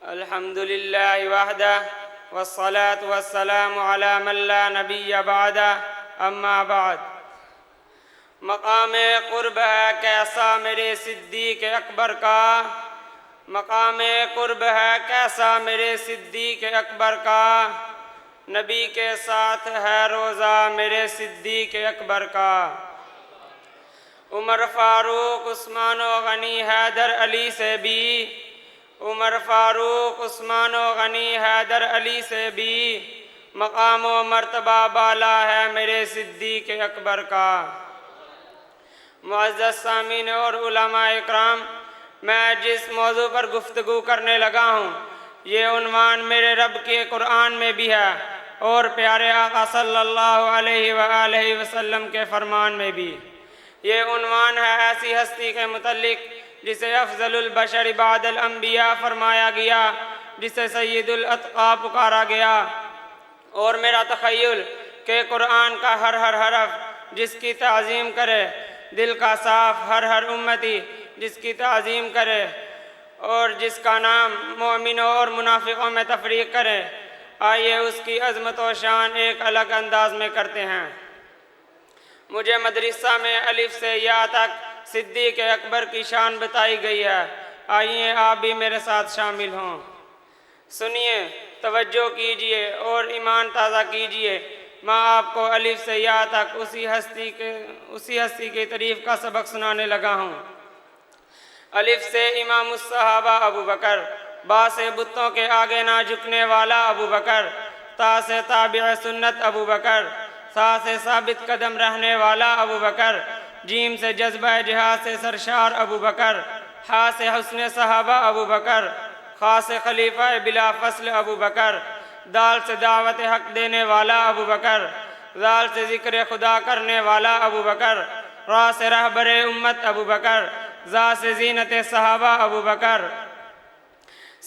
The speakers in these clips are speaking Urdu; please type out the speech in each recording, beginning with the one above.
الحمد للہ وحدہ والصلاة والسلام علی من لا نبی بعدہ اما بعد۔ مقام قرب ہے کیسا میرے صدیق اکبر کا، مقام قرب ہے کیسا میرے صدیق اکبر کا، نبی کے ساتھ ہے روزہ میرے صدیق اکبر کا۔ عمر فاروق عثمان و غنی حیدر علی سے بھی، عمر فاروق عثمان و غنی حیدر علی سے بھی مقام و مرتبہ بالا ہے میرے صدیق اکبر کا۔ معزز سامعین اور علماء اکرام، میں جس موضوع پر گفتگو کرنے لگا ہوں یہ عنوان میرے رب کے قرآن میں بھی ہے اور پیارے آقا صلی اللہ علیہ وآلہ وسلم کے فرمان میں بھی۔ یہ عنوان ہے ایسی ہستی کے متعلق جسے افضل البشر بعد الانبیاء فرمایا گیا، جسے سید الاتقاء پکارا گیا، اور میرا تخیل کہ قرآن کا ہر حرف جس کی تعظیم کرے، دل کا صاف ہر امتی جس کی تعظیم کرے اور جس کا نام مومنوں اور منافقوں میں تفریق کرے، آئیے اس کی عظمت و شان ایک الگ انداز میں کرتے ہیں۔ مجھے مدرسہ میں الف سے یا تک صدیق اکبر کی شان بتائی گئی ہے، آئیے آپ بھی میرے ساتھ شامل ہوں۔ سنیے، توجہ کیجئے اور ایمان تازہ کیجئے۔ میں آپ کو الف سے یا تک اسی ہستی کی تعریف کا سبق سنانے لگا ہوں۔ الف سے امام الصحابہ ابو بکر، با سے بتوں کے آگے نہ جھکنے والا ابو بکر، تا سے تابع سنت ابو بکر، سا سے ثابت قدم رہنے والا ابو بکر، جیم سے جذبہ جہاد سے سرشار ابو بکر، ہا سے حسن صحابہ ابو بکر، خا سے خلیفہ بلا فصل ابو بکر، دال سے دعوت حق دینے والا ابو بکر، زال سے ذکر خدا کرنے والا ابو بکر، را سے رہبر امت ابو بکر، زا سے زینت صحابہ ابو بکر،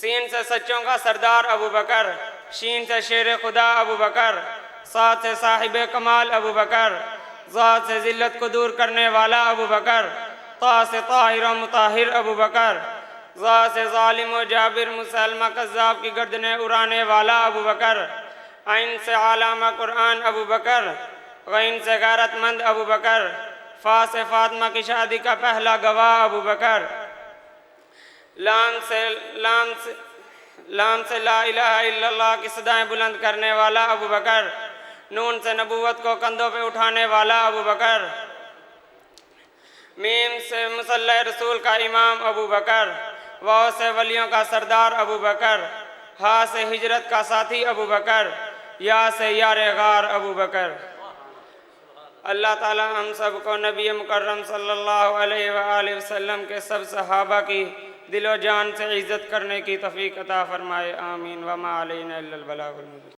سین سے سچوں کا سردار ابو بکر، شین سے شیر خدا ابو بکر، صاد سے صاحب کمال ابو بکر، ذات سے ذلت کو دور کرنے والا ابو بکر، طا سے طاہر و مطاہر ابو بکر، ذا سے ظالم و جابر مسلمہ کذاب کی گردنیں اڑانے والا ابو بکر، عین سے علامہ قرآن ابو بکر، غین سے غیرت مند ابو بکر، فا سے فاطمہ کی شادی کا پہلا گواہ ابو بکر، لام سے لا الہ الا اللہ کی صدائیں بلند کرنے والا ابو بکر، نون سے نبوت کو کندھوں پہ اٹھانے والا ابو بکر، میم سے مصلی رسول کا امام ابو بکر، واو سے ولیوں کا سردار ابو بکر، ہا سے ہجرت کا ساتھی ابو بکر، یا سے یار غار ابو بکر۔ اللہ تعالی ہم سب کو نبی مکرم صلی اللہ علیہ وآلہ وسلم کے سب صحابہ کی دل و جان سے عزت کرنے کی توفیق عطا فرمائے، آمین۔ وما علینا الا البلاغ المبین۔